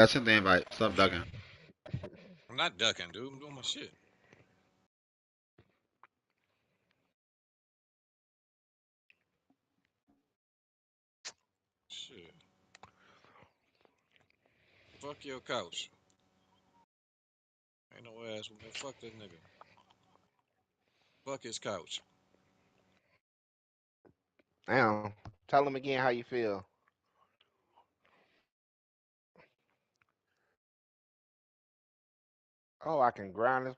That's in the invite. Stop ducking. I'm not ducking, dude. I'm doing my shit. Shit. Fuck your couch. Ain't no ass. Man, fuck that nigga. Fuck his couch. Damn. Tell him again how you feel. Oh, I can grind this.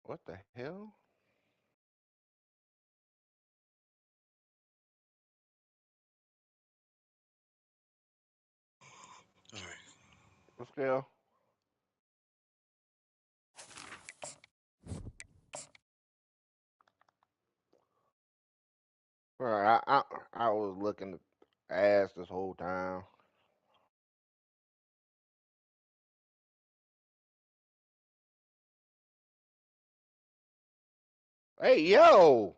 What the hell? All right. What's still? Bro, I was looking at ass this whole time. Hey yo.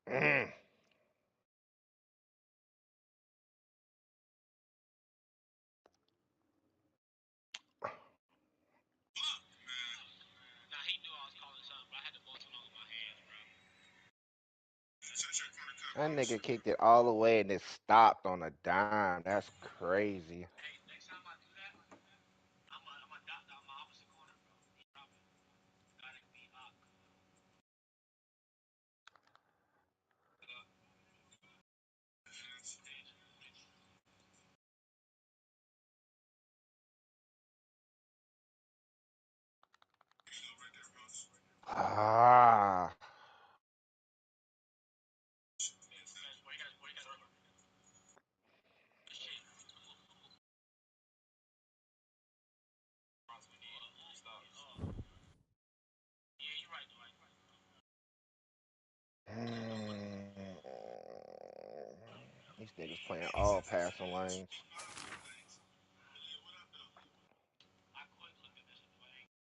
Mm. That nigga kicked it all the way and it stopped on a dime. That's crazy. Ah. Mm. These niggas playing all passing lanes.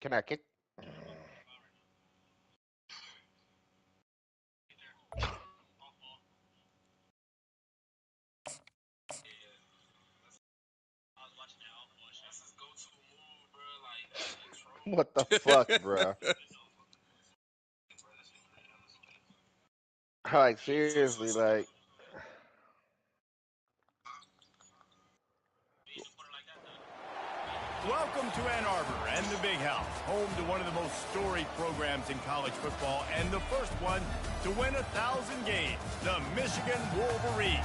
Can I kick? What the fuck, bro? Like seriously, like Welcome to Ann Arbor and the Big House, home to one of the most storied programs in college football and the first one to win 1,000 games, the Michigan Wolverines.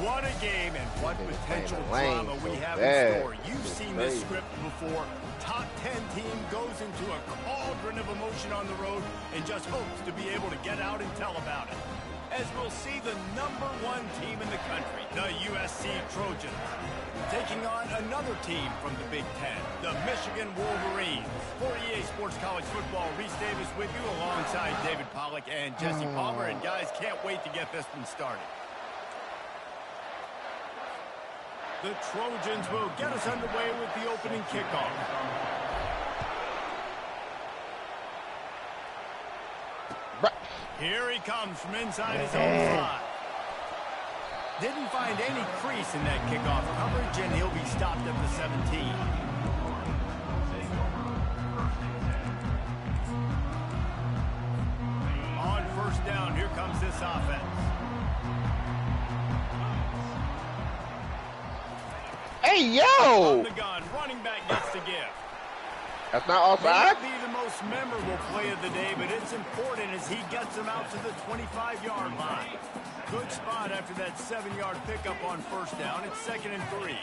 What a game and what potential drama we have in store. You've seen this script before. Top 10 team goes into a cauldron of emotion on the road and just hopes to be able to get out and tell about it. As we'll see the #1 team in the country, the USC Trojans, taking on another team from the Big Ten, the Michigan Wolverines. For EA Sports College Football, Reese Davis with you alongside David Pollack and Jesse Palmer. And guys, can't wait to get this one started. The Trojans will get us underway with the opening kickoff. Here he comes from inside his own 5. Didn't find any crease in that kickoff coverage, and he'll be stopped at the 17. On first down, here comes this offense. hey yo! On the gun, running back gets the gift. That's not offside? May not be the most memorable play of the day, but it's important as he gets them out to the 25-yard line. Good spot after that 7-yard pickup on first down. It's 2nd and 3.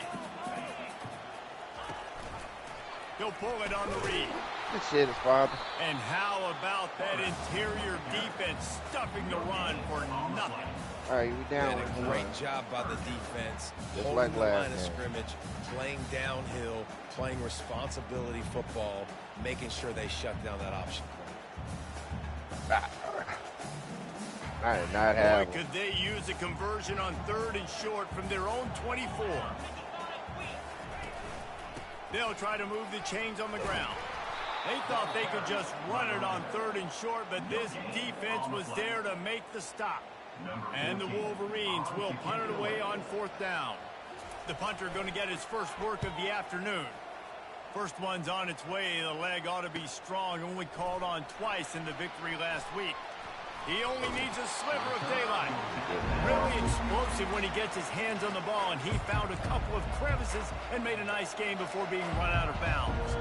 He'll pull it on the read. Good shit, his father. And how about that interior defense stuffing the run for nothing? All right, we down. And a great job by the defense. Just holding like the last line of game. scrimmage, playing downhill, playing responsibility football, making sure they shut down that option play. I did not have Boy, could they use a conversion on 3rd and short from their own 24. They'll try to move the chains on the ground. They thought they could just run it on 3rd and short, but this defense was there to make the stop. And the Wolverines will punt it away on 4th down. The punter going to get his first work of the afternoon. First one's on its way. The leg ought to be strong. Only called on twice in the victory last week. He only needs a sliver of daylight. Really explosive when he gets his hands on the ball, and he found a couple of crevices and made a nice game before being run out of bounds.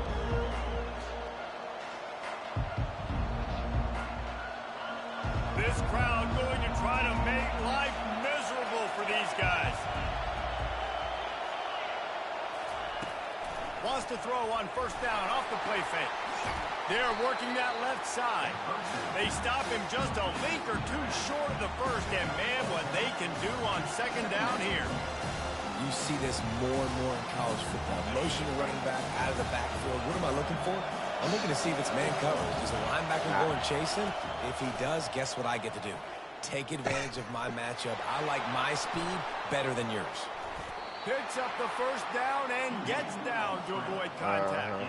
This crowd going to try to make life miserable for these guys. Wants to throw on 1st down off the play fake. They're working that left side. They stop him just a length or two short of the 1st, and man, what they can do on 2nd down here. You see this more and more in college football. Motion to running back out of the backfield. What am I looking for? I'm looking to see if it's man coverage. Is the linebacker going chasing? If he does, guess what I get to do? Take advantage of my matchup. I like my speed better than yours. Picks up the 1st down and gets down to avoid contact.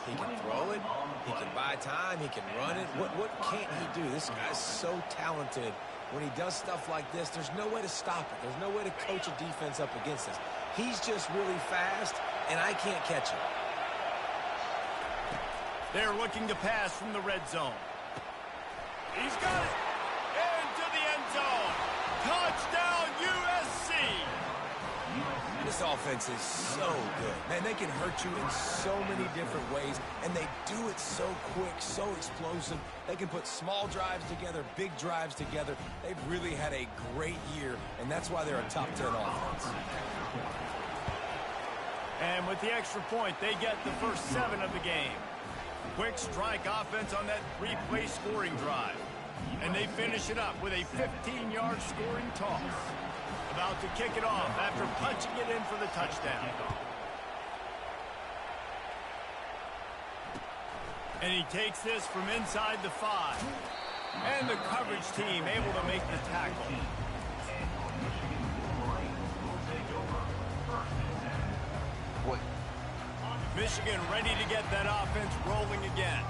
He can throw it. He can buy time. He can run it. What can't he do? This guy's so talented. When he does stuff like this, there's no way to stop it. There's no way to coach a defense up against this. He's just really fast, and I can't catch him. They're looking to pass from the red zone. He's got it. Into the end zone. Touchdown, USC. This offense is so good. Man, they can hurt you in so many different ways, and they do it so quick, so explosive. They can put small drives together, big drives together. They've really had a great year, and that's why they're a top 10 offense. And with the extra point, they get the first 7 of the game. Quick strike offense on that 3-play scoring drive. And they finish it up with a 15-yard scoring toss. About to kick it off after punching it in for the touchdown. And he takes this from inside the 5. And the coverage team able to make the tackle. Michigan ready to get that offense rolling again.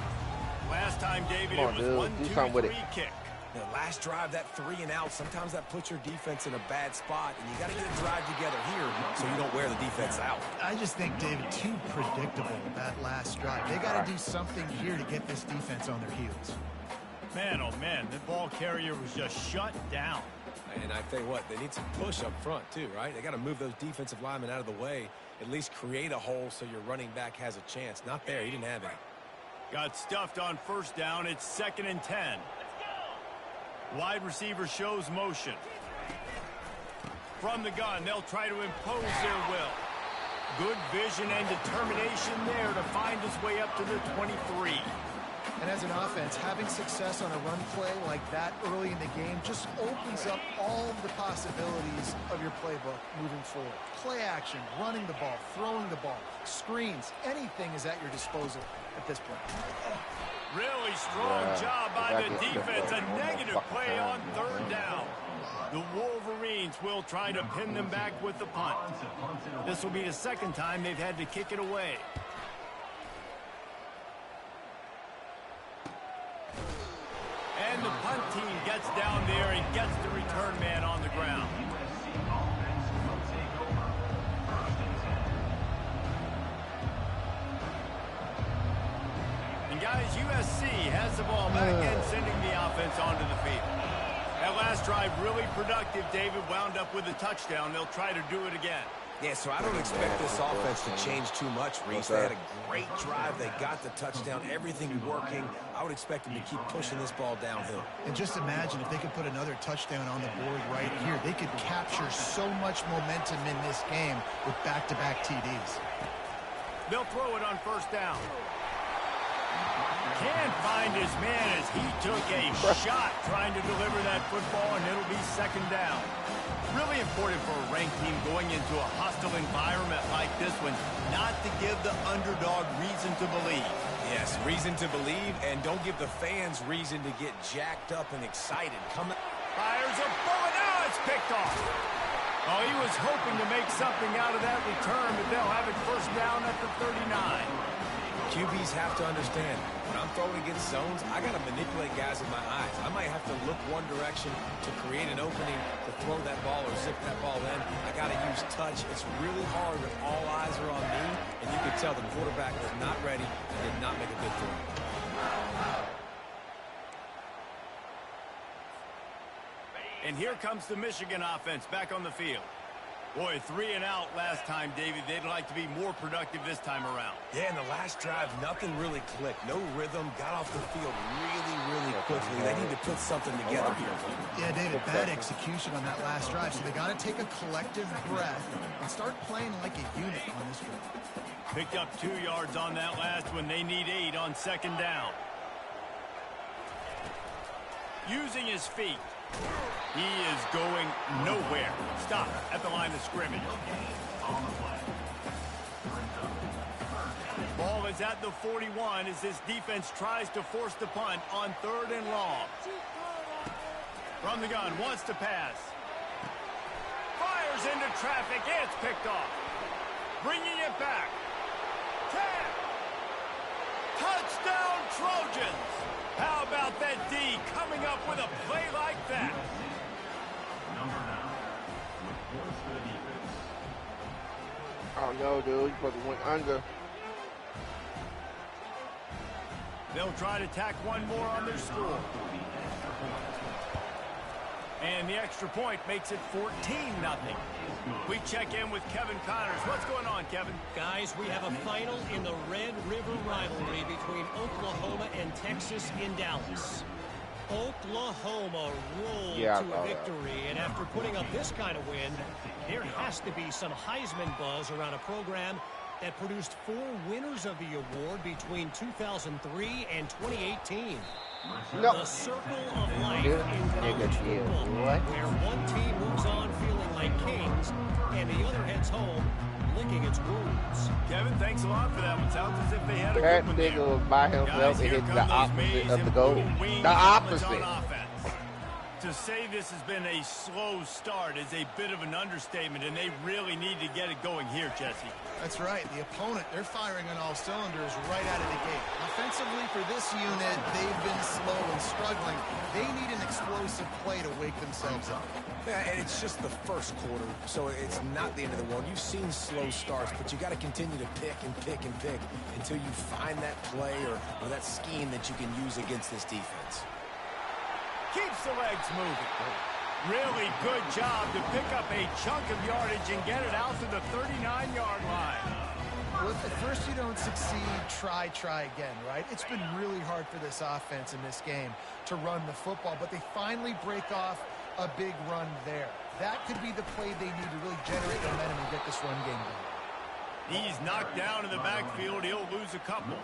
Last time, David, it was 1-2-3 kick. The last drive, that 3-and-out, sometimes that puts your defense in a bad spot, and you got to get a drive together here so you don't wear the defense out. I just think, David, too predictable, that last drive. They got to do something here to get this defense on their heels. Man, oh man, the ball carrier was just shut down. And I tell you what, they need some push up front too, right? They got to move those defensive linemen out of the way, at least create a hole so your running back has a chance. Not there, he didn't have any. Got stuffed on 1st down. It's 2nd and 10. Wide receiver shows motion. From the gun, they'll try to impose their will. Good vision and determination there to find his way up to the 23. And as an offense, having success on a run play like that early in the game just opens up all of the possibilities of your playbook moving forward. Play action, running the ball, throwing the ball, screens, anything is at your disposal at this point. Really strong job by the defense. A negative play on 3rd down. The Wolverines will try to pin them back with the punt. This will be the 2nd time they've had to kick it away. And the punt team gets down there and gets the return man on the ground. And guys, USC has the ball back and sending the offense onto the field. That last drive really productive. David wound up with a touchdown. They'll try to do it again. Yeah, so I don't expect this offense to change too much, Reese. They had a great drive. They got the touchdown. Everything working. I would expect them to keep pushing this ball downhill. And just imagine if they could put another touchdown on the board right here. They could capture so much momentum in this game with back-to-back TDs. They'll throw it on 1st down. Can't find his man as he took a shot trying to deliver that football, and it'll be 2nd down. Really important for a ranked team going into a hostile environment like this one, not to give the underdog reason to believe. Yes, reason to believe, and don't give the fans reason to get jacked up and excited. Fires a bullet. Now it's picked off. Oh, he was hoping to make something out of that return, but they'll have it 1st down at the 39. QBs have to understand, when I'm throwing against zones, I got to manipulate guys with my eyes. I might have to look one direction to create an opening to throw that ball or zip that ball in. I got to use touch. It's really hard when all eyes are on me, and you can tell the quarterback was not ready and did not make a good throw. And here comes the Michigan offense back on the field. Boy, 3 and out last time, David. They'd like to be more productive this time around. Yeah, in the last drive, nothing really clicked. No rhythm. Got off the field really quickly. They need to put something together here. Yeah, David, bad execution on that last drive. So they got to take a collective breath and start playing like a unit on this one. Picked up 2 yards on that last one. They need 8 on second down. Using his feet. He is going nowhere. Stop at the line of scrimmage. Ball is at the 41 as this defense tries to force the punt on 3rd and long. From the gun, wants to pass. Fires into traffic. It's picked off. Bringing it back. 10. Touchdown Trojans. How about that D coming up with a play like that? Oh no, dude, you supposed to went under. They'll try to tack one more on their score. And the extra point makes it 14-0. We check in with Kevin Connors. What's going on, Kevin? Guys, we have a final in the Red River rivalry between Oklahoma and Texas in Dallas. Oklahoma rolled to a victory, and after putting up this kind of win, there has to be some Heisman buzz around a program that produced 4 winners of the award between 2003 and 2018. No. The circle of life in college football, where one team moves on feeling like kings, and the other heads home licking its wounds. Kevin, thanks a lot for that one. Sounds as if they had a That good one nigga there. was by himself and hit the opposite of the goal. The opposite. To say this has been a slow start is a bit of an understatement, and they really need to get it going here, Jesse. That's right. The opponent, they're firing on all cylinders right out of the gate. Offensively for this unit, they've been slow and struggling. They need an explosive play to wake themselves up. Yeah, and it's just the first quarter, so it's not the end of the world. You've seen slow starts, but you got to continue to pick and pick and pick until you find that play or that scheme that you can use against this defense. Keeps the legs moving. Really good job to pick up a chunk of yardage and get it out to the 39-yard line. Well, if at first you don't succeed, try again, right? It's been really hard for this offense in this game to run the football, but they finally break off a big run there. That could be the play they need to really generate momentum and get this run game going. He's knocked down in the backfield. He'll lose a couple.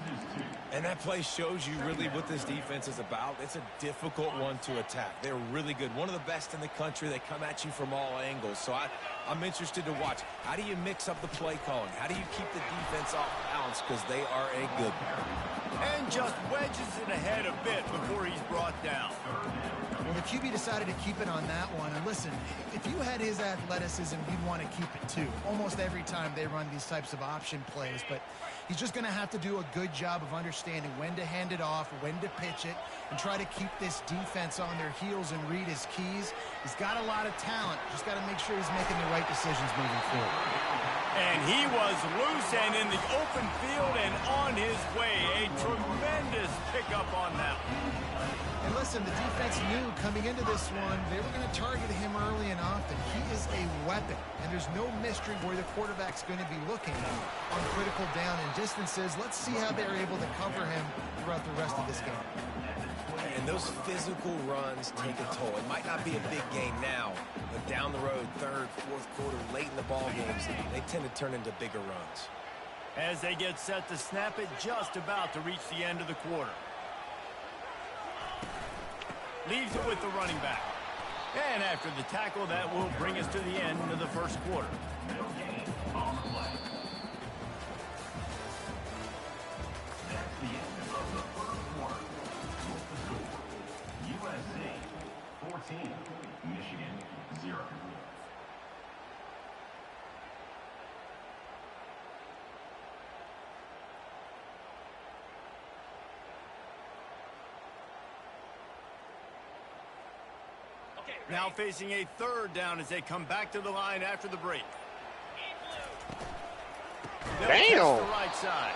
And that play shows you really what this defense is about. It's a difficult one to attack. They're really good. One of the best in the country. They come at you from all angles. So I'm interested to watch. How do you mix up the play calling? How do you keep the defense off balance? Because they are a good one. And just wedges it ahead a bit before he's brought down. Well, the QB decided to keep it on that one. And listen, if you had his athleticism, you'd want to keep it too. Almost every time they run these types of option plays. But he's just going to have to do a good job of understanding when to hand it off, when to pitch it, and try to keep this defense on their heels and read his keys. He's got a lot of talent. Just got to make sure he's making the right decisions moving forward. And he was loose and in the open field and on his way. A tremendous pickup on that one. And listen, the defense knew coming into this one, they were going to target him early and often. He is a weapon, and there's no mystery where the quarterback's going to be looking on critical down and distances. Let's see how they're able to cover him throughout the rest of this game. And those physical runs take a toll. It might not be a big game now, but down the road, third, fourth quarter, late in the ball games, they tend to turn into bigger runs. As they get set to snap it, just about to reach the end of the quarter. Leaves it with the running back. And after the tackle, that will bring us to the end of the first quarter. USA 14, Michigan 0. Now facing a third down as they come back to the line after the break. They'll test the right side.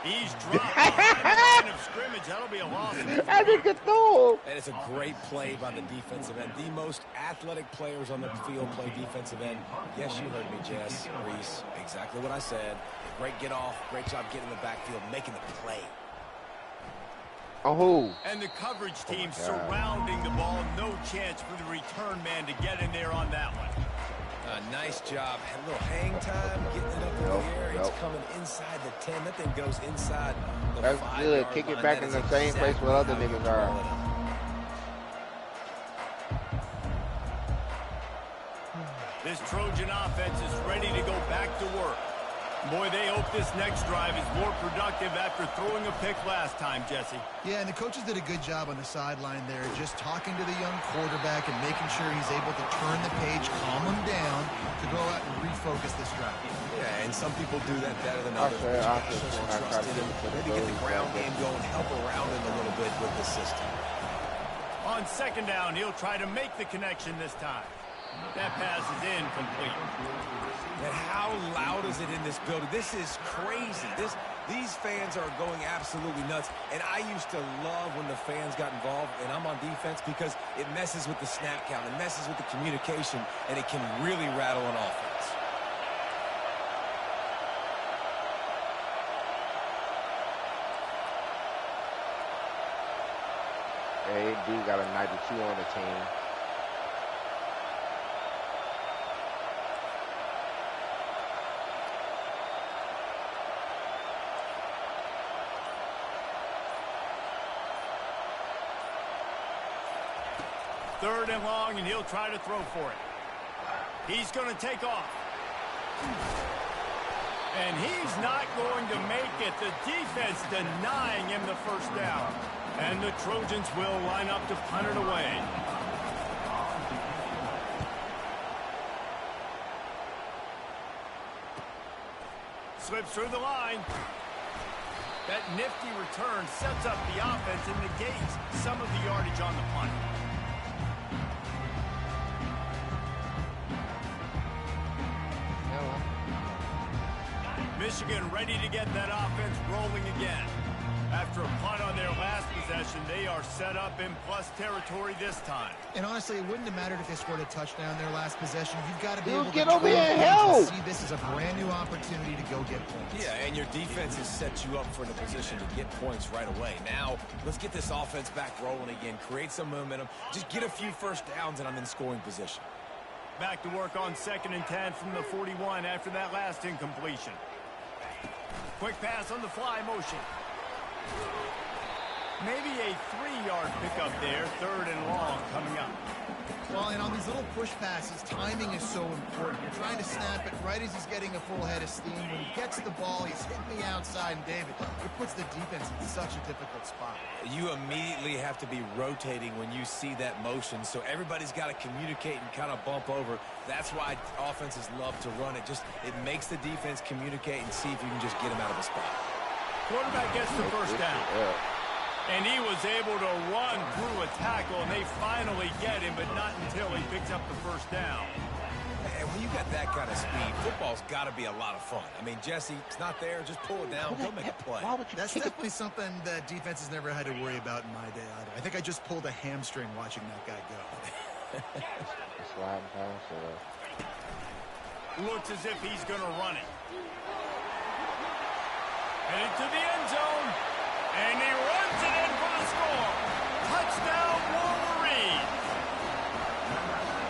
He's dropped behind the line of scrimmage. That'll be a loss. And it's a great play by the defensive end. The most athletic players on the field play defensive end. Yes, you heard me, Jess, Reese. Exactly what I said. Great get off. Great job getting in the backfield, making the play. Oh. And the coverage team surrounding the ball. No chance for the return man to get in there on that one. Nice job. Had a little hang time, getting it up in the air. It's coming inside the 10. That thing goes inside the 5-yard line. That's good. Kick it back in the same place where other niggas are. This Trojan offense is ready to go back to work. Boy, they hope this next drive is more productive after throwing a pick last time, Jesse. Yeah, and the coaches did a good job on the sideline there, just talking to the young quarterback and making sure he's able to turn the page, calm him down, to go out and refocus this drive. Yeah, and some people do that better than others. Maybe get the ground game going, help around him a little bit with the system. On second down, he'll try to make the connection this time. That pass is incomplete. And how loud is it in this building? This is crazy. These fans are going absolutely nuts. And I used to love when the fans got involved, and I'm on defense, because it messes with the snap count. It messes with the communication, and it can really rattle an offense. Hey, dude got a 92 on the team. Third and long, and he'll try to throw for it. He's going to take off. And he's not going to make it. The defense denying him the first down. And the Trojans will line up to punt it away. Slips through the line. That nifty return sets up the offense and negates some of the yardage on the punt. Michigan ready to get that offense rolling again. After a punt on their last possession, they are set up in plus territory this time. And honestly, it wouldn't have mattered if they scored a touchdown their last possession. You've got to be able to get over here and help. See this is a brand new opportunity to go get points. Yeah, and your defense has set you up for the position to get points right away. Now, let's get this offense back rolling again, create some momentum, just get a few first downs, and I'm in scoring position. Back to work on 2nd and 10 from the 41 after that last incompletion. Quick pass on the fly motion. Maybe a 3-yard pickup there. 3rd and long coming up. Well, and on these little push passes, timing is so important. You're trying to snap it right as he's getting a full head of steam. When he gets the ball, he's hitting the outside, and David, it puts the defense in such a difficult spot. You immediately have to be rotating when you see that motion, so everybody's got to communicate and kind of bump over. That's why offenses love to run it. It makes the defense communicate and see if you can just get him out of a spot. Quarterback gets the first down. And he was able to run through a tackle, and they finally get him, but not until he picks up the first down. And when you got that kind of speed, football's got to be a lot of fun. I mean, Jesse, it's not there. Just pull it down. Go make a play. That's definitely something that defense has never had to worry about in my day either. I think I just pulled a hamstring watching that guy go. Sliding pass. Looks as if he's going to run it. Headed to the end zone. And he runs it in for the score. Touchdown, Wolverines.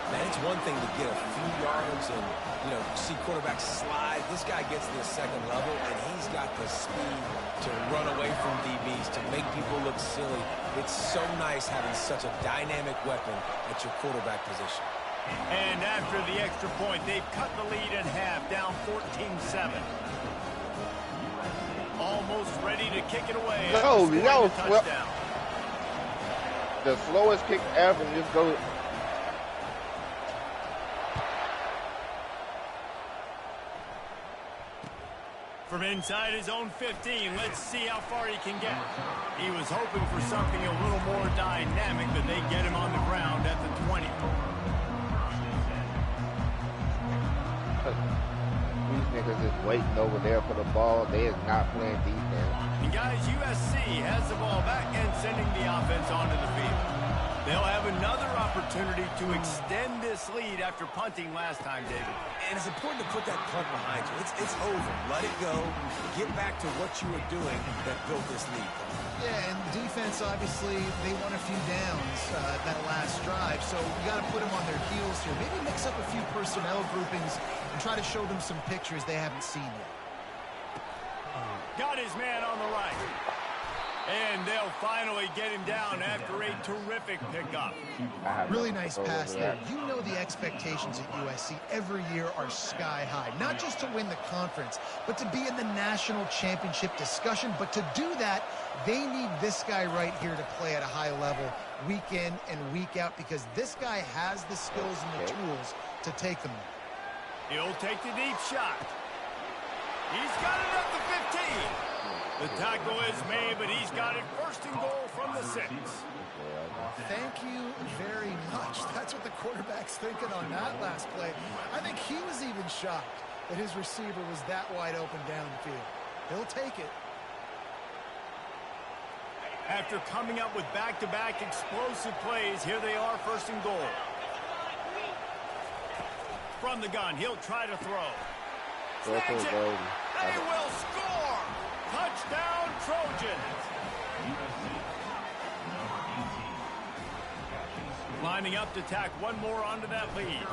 Man, it's one thing to get a few yards and, see quarterbacks slide. This guy gets to the second level, and he's got the speed to run away from DBs, to make people look silly. It's so nice having such a dynamic weapon at your quarterback position. And after the extra point, they've cut the lead in half, down 14-7. Almost ready to kick it away. Touchdown. The slowest kick ever. Just go. From inside his own 15, let's see how far he can get. He was hoping for something a little more dynamic, but they get him on the ground at the 20. waiting over there for the ball. They is not playing defense. And guys, USC has the ball back and sending the offense onto the field. They'll have another opportunity to extend this lead after punting last time, David. And it's important to put that punt behind you. It's over. Let it go. Get back to what you were doing that built this lead. Yeah, and defense, obviously, they won a few downs that last drive, so you got to put them on their heels here. Maybe mix up a few personnel groupings and try to show them some pictures they haven't seen yet. Got his man on the right. And they'll finally get him down after a terrific pickup. Really nice pass there. You know the expectations at USC every year are sky high. Not just to win the conference, but to be in the national championship discussion. But to do that, they need this guy right here to play at a high level week in and week out, because this guy has the skills and the tools to take them there. He'll take the deep shot. He's got it at the 15. The tackle is made, but he's got it first and goal from the 6. Thank you very much. That's what the quarterback's thinking on that last play. I think he was even shocked that his receiver was that wide open downfield. He'll take it. After coming up with back-to-back explosive plays, here they are, first and goal. From the gun, he'll try to throw. Snags it. They will score! Touchdown, Trojans! Lining up to tack one more onto that lead.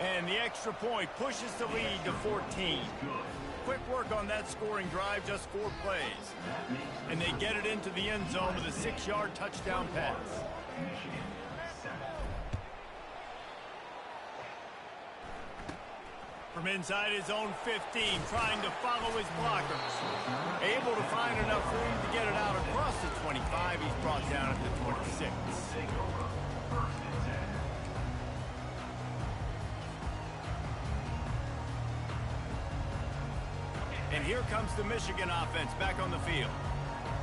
And the extra point pushes the lead to 14. Quick work on that scoring drive, just 4 plays. And they get it into the end zone with a 6-yard touchdown pass. From inside his own 15, trying to follow his blockers. Able to find enough room to get it out across the 25. He's brought down at the 26. And here comes the Michigan offense back on the field.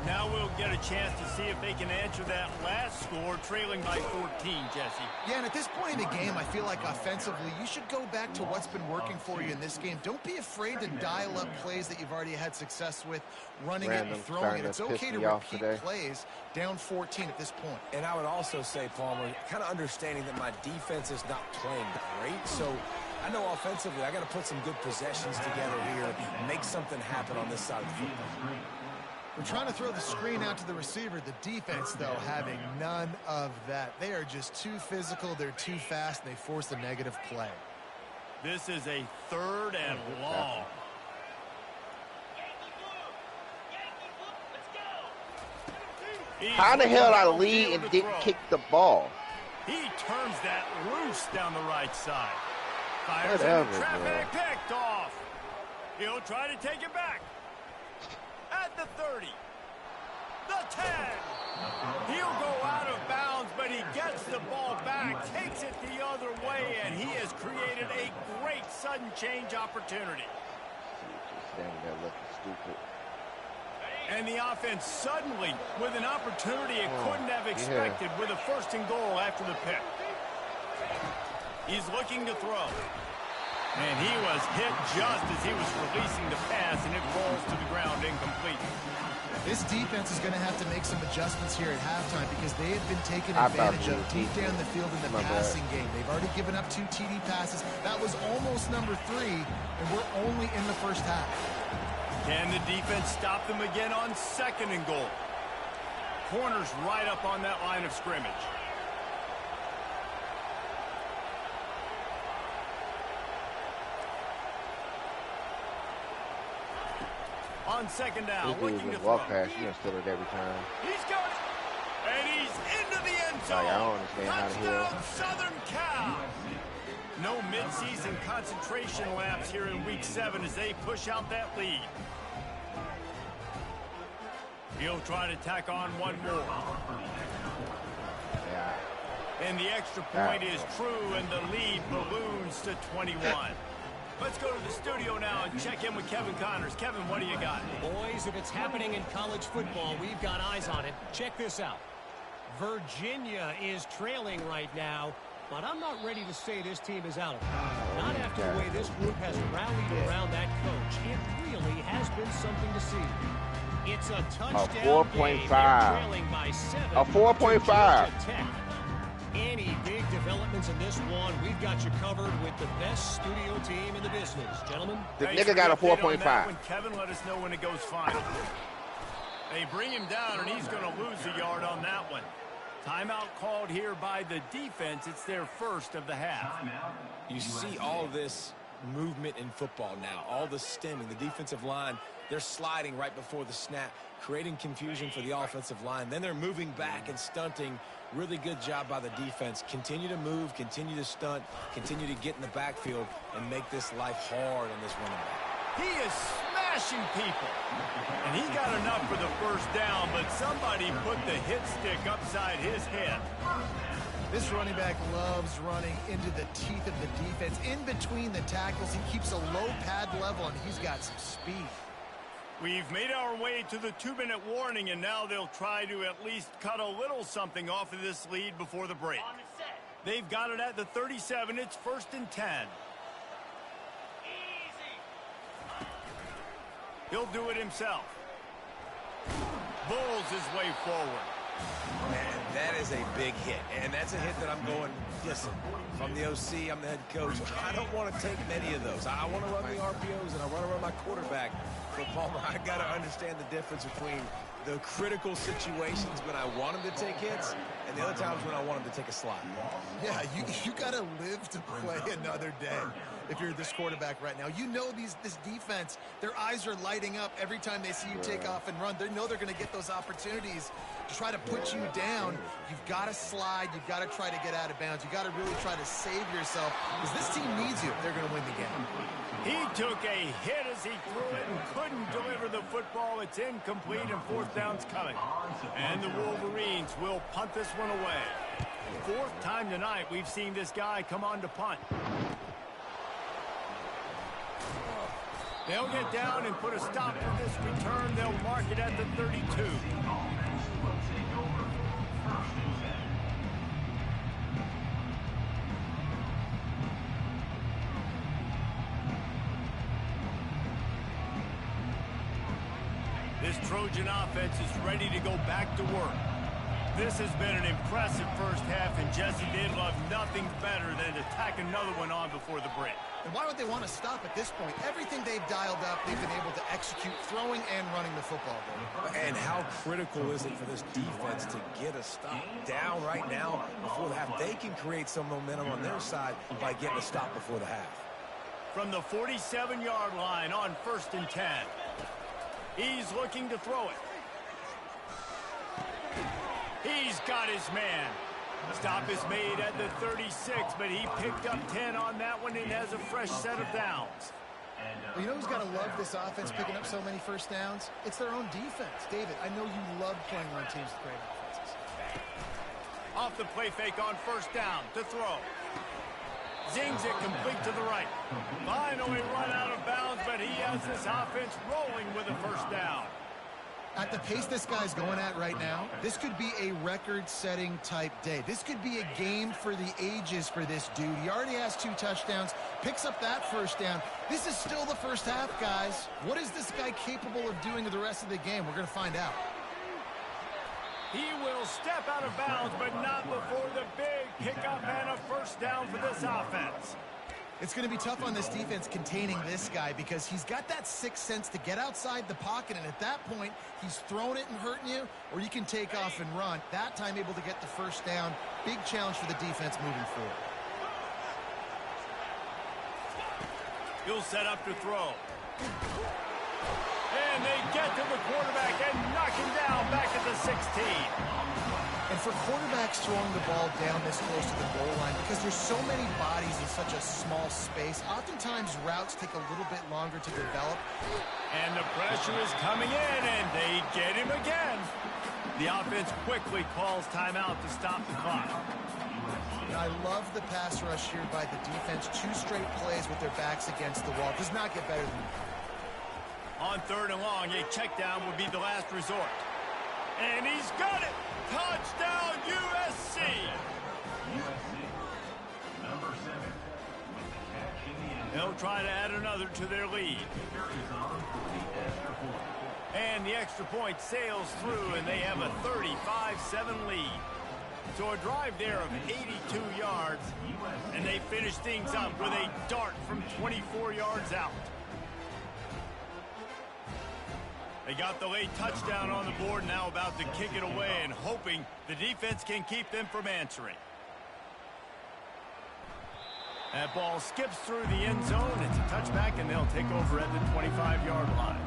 Now we'll get a chance to see if they can answer that last score, trailing by 14, Jesse. Yeah, and at this point in the game, I feel like offensively, you should go back to what's been working for you in this game. Don't be afraid to dial up plays that you've already had success with, running it and throwing it. It's okay to repeat plays down 14 at this point. And I would also say, Palmer, kind of understanding that my defense is not playing great, so I know offensively I got to put some good possessions together here and make something happen on this side of the football. We're trying to throw the screen out to the receiver. The defense, though, having none of that. They are just too physical. They're too fast. And they force a negative play. This is a 3rd and long. How the hell I lead and didn't kick the ball? He turns that loose down the right side. Fires in the traffic, picked off. He'll try to take it back. At the 30, the 10. He'll go out of bounds, but he gets the ball back, takes it the other way, and he has created a great sudden change opportunity. Standing there looking stupid. And the offense suddenly with an opportunity it couldn't have expected with a first and goal after the pick. He's looking to throw. And he was hit just as he was releasing the pass, and it rolls to the ground incomplete. This defense is going to have to make some adjustments here at halftime because they have been taken advantage of deep down the field in the passing game. They've already given up 2 TD passes. That was almost number 3, and we're only in the first half. Can the defense stop them again on 2nd and goal? Corners right up on that line of scrimmage. On 2nd down, looking to throw. Walk past, you don't steal it every time. He's got it, and he's into the end zone. I don't understand how to Touchdown, Southern Cal. No midseason concentration laps here in Week 7 as they push out that lead. He'll try to tack on one more. Yeah. And the extra point is true, and the lead balloons to 21. Let's go to the studio now and check in with Kevin Connors. Kevin, what do you got? Boys, if it's happening in college football, we've got eyes on it. Check this out. Virginia is trailing right now But I'm not ready to say this team is out of it. Not after the way this group has rallied around that coach. It really has been something to see. It's a touchdown game. They're trailing by 7. A 4.5. Any big developments in this one, we've got you covered with the best studio team in the business. Gentlemen. The nigga got a 4.5. When Kevin, let us know when it goes final. They bring him down, and he's going to lose a yard on that one. Timeout called here by the defense. It's their first of the half. You see all this movement in football now, all the stemming, the defensive line, they're sliding right before the snap, creating confusion for the offensive line. Then they're moving back and stunting. Really good job by the defense. Continue to move, continue to stunt, continue to get in the backfield and make this life hard on this running back. He is smashing people. And he got enough for the first down, but somebody put the hit stick upside his head. This running back loves running into the teeth of the defense. In between the tackles, he keeps a low pad level, and he's got some speed. We've made our way to the 2-minute warning, and now they'll try to at least cut a little something off of this lead before the break. They've got it at the 37. It's 1st and 10. He'll do it himself. Bulls his way forward. Man, that is a big hit. And that's a hit that I'm going, listen, if I'm the OC, I'm the head coach, I don't want to take many of those. I want to run the RPOs, and I want to run my quarterback. But, Palmer, I got to understand the difference between the critical situations when I want him to take hits and the other times when I want him to take a slot. Yeah, you got to live to play another day if you're this quarterback right now. You know this defense, their eyes are lighting up every time they see you take off and run. They know they're going to get those opportunities to try to put you down. You've got to slide. You've got to try to get out of bounds. You've got to really try to save yourself because this team needs you. They're going to win the game. He took a hit as he threw it and couldn't deliver the football. It's incomplete, and 4th down's coming. And the Wolverines will punt this one away. 4th time tonight we've seen this guy come on to punt. They'll get down and put a stop to this return. They'll mark it at the 32. This Trojan offense is ready to go back to work. This has been an impressive first half, and Jesse, they'd love nothing better than to tack another one on before the break. And why would they want to stop at this point? Everything they've dialed up, they've been able to execute, throwing and running the football game. And how critical is it for this defense to get a stop down right now before the half? They can create some momentum on their side by getting a stop before the half. From the 47-yard line on 1st and 10. He's looking to throw it. He's got his man. Stop is made at the 36, but he picked up 10 on that one and has a fresh set of downs. Well, you know who's got to love this offense picking up so many first downs? It's their own defense. David, I know you love playing on teams with great offenses. Off the play fake on 1st down to throw. Zings it complete to the right. Finally run out of bounds, but he has this offense rolling with a 1st down. At the pace this guy's going at right now, this could be a record-setting type day. This could be a game for the ages for this dude. He already has 2 touchdowns, picks up that 1st down. This is still the first half, guys. What is this guy capable of doing the rest of the game? We're going to find out. He will step out of bounds, but not before the big pickup and a 1st down for this offense. It's going to be tough on this defense containing this guy because he's got that 6th sense to get outside the pocket, and at that point, he's throwing it and hurting you, or you can take off and run. That time able to get the 1st down. Big challenge for the defense moving forward. He'll set up to throw. And they get to the quarterback and knock him down back at the 16. And for quarterbacks throwing the ball down this close to the goal line, because there's so many bodies in such a small space, oftentimes routes take a little bit longer to develop. And the pressure is coming in, and they get him again. The offense quickly calls timeout to stop the clock. And I love the pass rush here by the defense. 2 straight plays with their backs against the wall. Does not get better than that. On 3rd and long, a check down would be the last resort. And he's got it! Touchdown, USC! They'll try to add another to their lead. And the extra point sails through, and they have a 35-7 lead. So a drive there of 82 yards, and they finish things up with a dart from 24 yards out. They got the late touchdown on the board, now about to kick it away and hoping the defense can keep them from answering. That ball skips through the end zone. It's a touchback, and they'll take over at the 25-yard line.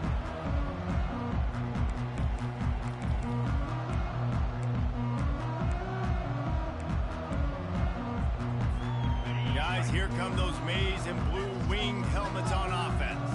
Guys, here come those maize and blue winged helmets on offense.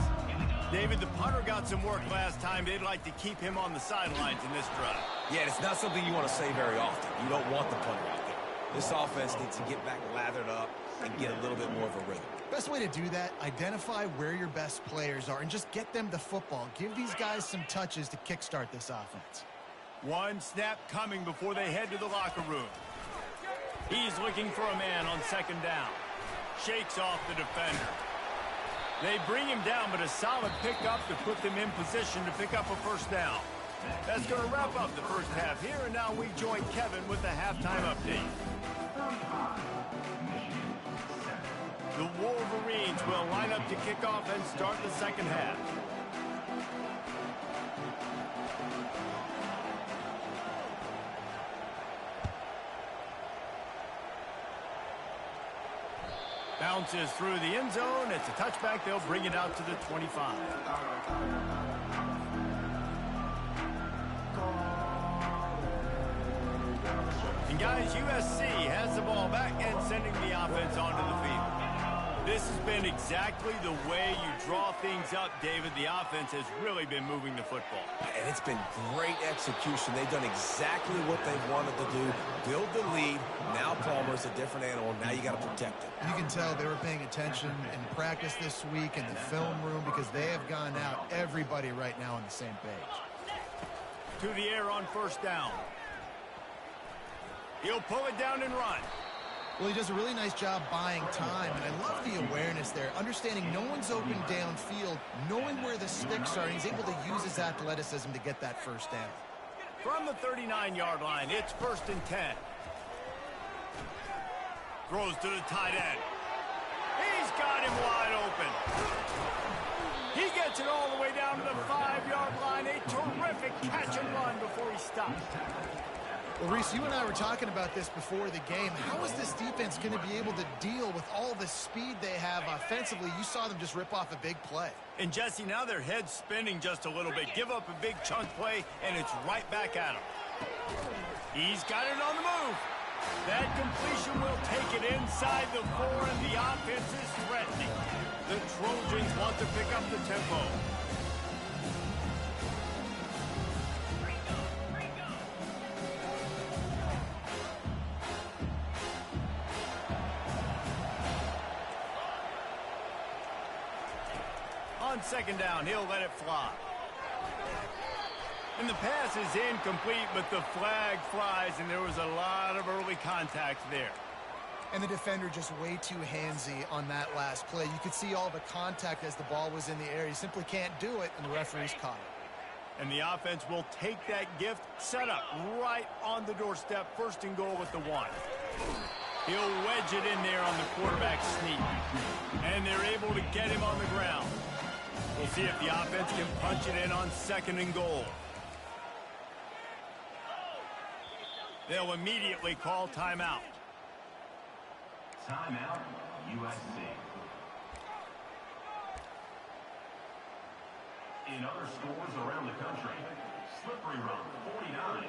David, the punter got some work last time. They'd like to keep him on the sidelines in this drive. Yeah, it's not something you want to say very often. You don't want the punter out there. This offense needs to get back lathered up and get a little bit more of a rhythm. Best way to do that, identify where your best players are and just get them the football. Give these guys some touches to kickstart this offense. One snap coming before they head to the locker room. He's looking for a man on second down. Shakes off the defender. They bring him down, but a solid pickup to put them in position to pick up a first down. That's going to wrap up the first half here, and now we join Kevin with the halftime update. The Wolverines will line up to kick off and start the second half. Bounces through the end zone. It's a touchback. They'll bring it out to the 25. And guys, USC has the ball back and sending the offense onto the field. This has been exactly the way you draw things up, David. The offense has really been moving the football. And it's been great execution. They've done exactly what they wanted to do. Build the lead. Now Palmer's a different animal. Now you got to protect it. You can tell they were paying attention in practice this week in the film room because they have gone out, everybody right now on the same page. To the air on first down. He'll pull it down and run. Well, he does a really nice job buying time, and I love the awareness there, understanding no one's open downfield, knowing where the sticks are, and he's able to use his athleticism to get that first down. From the 39-yard line, it's 1st and 10. Throws to the tight end. He's got him wide open. He gets it all the way down to the 5-yard line. A terrific catch and run before he stops. Well, Reese, you and I were talking about this before the game. How is this defense going to be able to deal with all the speed they have offensively? You saw them just rip off a big play. And, Jesse, now their head's spinning just a little bit. Give up a big chunk play, and it's right back at him. He's got it on the move. That completion will take it inside the 4, and the offense is threatening. The Trojans want to pick up the tempo. On second down, he'll let it fly. And the pass is incomplete, but the flag flies, and there was a lot of early contact there. And the defender just way too handsy on that last play. You could see all the contact as the ball was in the air. He simply can't do it, and the referee's caught it. And the offense will take that gift, set up right on the doorstep, 1st and goal with the 1. He'll wedge it in there on the quarterback sneak. And they're able to get him on the ground. We'll see if the offense can punch it in on 2nd and goal. They'll immediately call timeout. Timeout, USC. In other stores around the country, Slippery Run 49.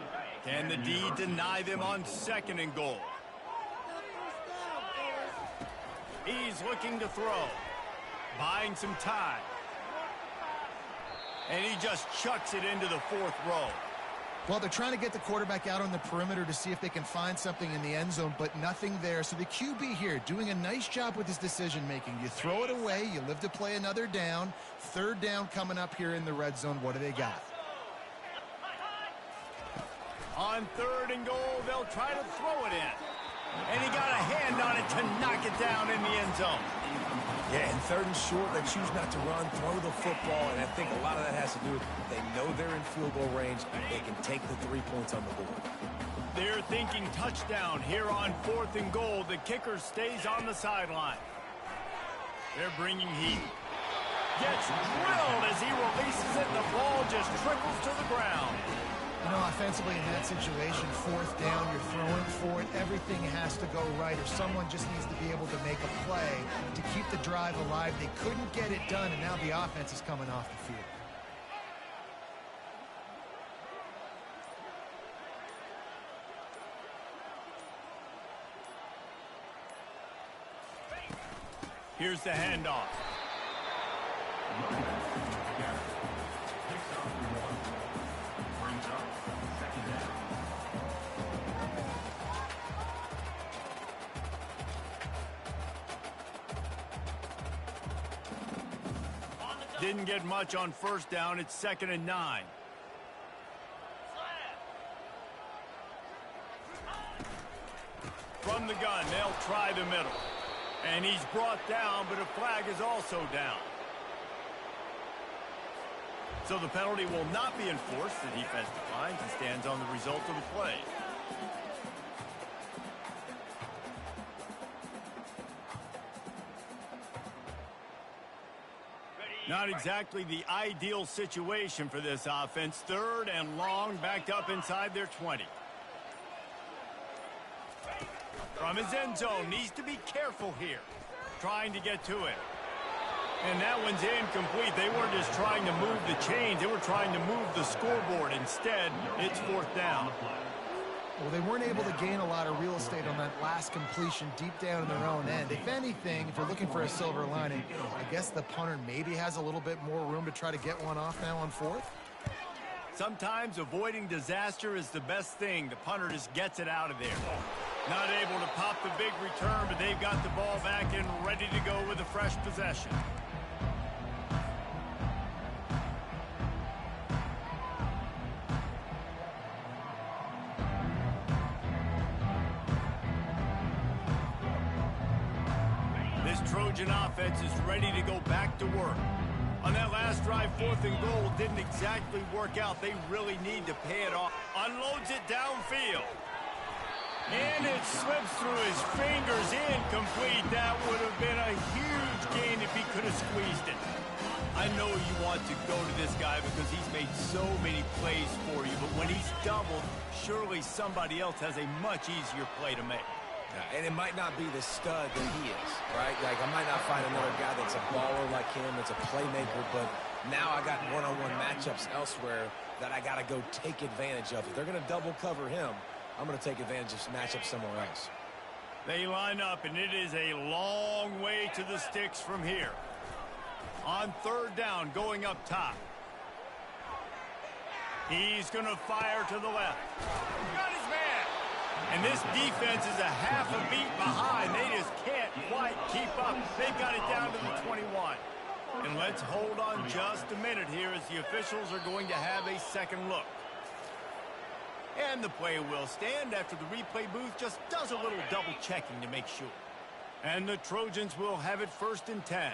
Can the D deny them on 2nd and goal? He's looking to throw. Buying some time. And he just chucks it into the 4th row. Well, they're trying to get the quarterback out on the perimeter to see if they can find something in the end zone, but nothing there. So the QB here doing a nice job with his decision-making. You throw it away, you live to play another down. 3rd down coming up here in the red zone. What do they got? On 3rd and goal, they'll try to throw it in. And he got a hand on it to knock it down in the end zone. Yeah, and 3rd and short, they choose not to run, throw the football, and I think a lot of that has to do with they know they're in field goal range. They can take the 3 points on the board. They're thinking touchdown here on 4th and goal. The kicker stays on the sideline. They're bringing heat. Gets drilled as he releases it. The ball just trickles to the ground. You know, offensively in that situation, 4th down, you're throwing for it. Everything has to go right, or someone just needs to be able to make a play to keep the drive alive. They couldn't get it done, and now the offense is coming off the field. Here's the handoff. Didn't get much on 1st down. It's 2nd and 9. From the gun, they'll try the middle. And he's brought down, but a flag is also down. So the penalty will not be enforced. The defense declines and stands on the result of the play. Not exactly the ideal situation for this offense. 3rd and long, backed up inside their 20. From his end zone, needs to be careful here. Trying to get to it. And that one's incomplete. They weren't just trying to move the chains. They were trying to move the scoreboard. Instead, it's 4th down. Well, they weren't able to gain a lot of real estate on that last completion deep down in their own end. If anything, if you're looking for a silver lining, I guess the punter maybe has a little bit more room to try to get one off now on 4th. Sometimes avoiding disaster is the best thing. The punter just gets it out of there. Not able to pop the big return, but they've got the ball back and ready to go with a fresh possession. This Trojan offense is ready to go back to work. On that last drive, 4th and goal didn't exactly work out. They really need to pay it off. Unloads it downfield. And it slips through his fingers, incomplete. That would have been a huge gain if he could have squeezed it. I know you want to go to this guy because he's made so many plays for you, but when he's doubled, surely somebody else has a much easier play to make. Yeah, and it might not be the stud that he is, right? Like, I might not find another guy that's a baller like him, that's a playmaker, but now I got one-on-one matchups elsewhere that I got to go take advantage of. If they're going to double cover him, I'm going to take advantage of matchups somewhere else. They line up, and it is a long way to the sticks from here. On 3rd down, going up top. He's going to fire to the left. Got his man. And this defense is a half a beat behind. They just can't quite keep up. They've got it down to the 21. And let's hold on just a minute here as the officials are going to have a second look. And the play will stand after the replay booth just does a little double checking to make sure. And the Trojans will have it 1st and 10.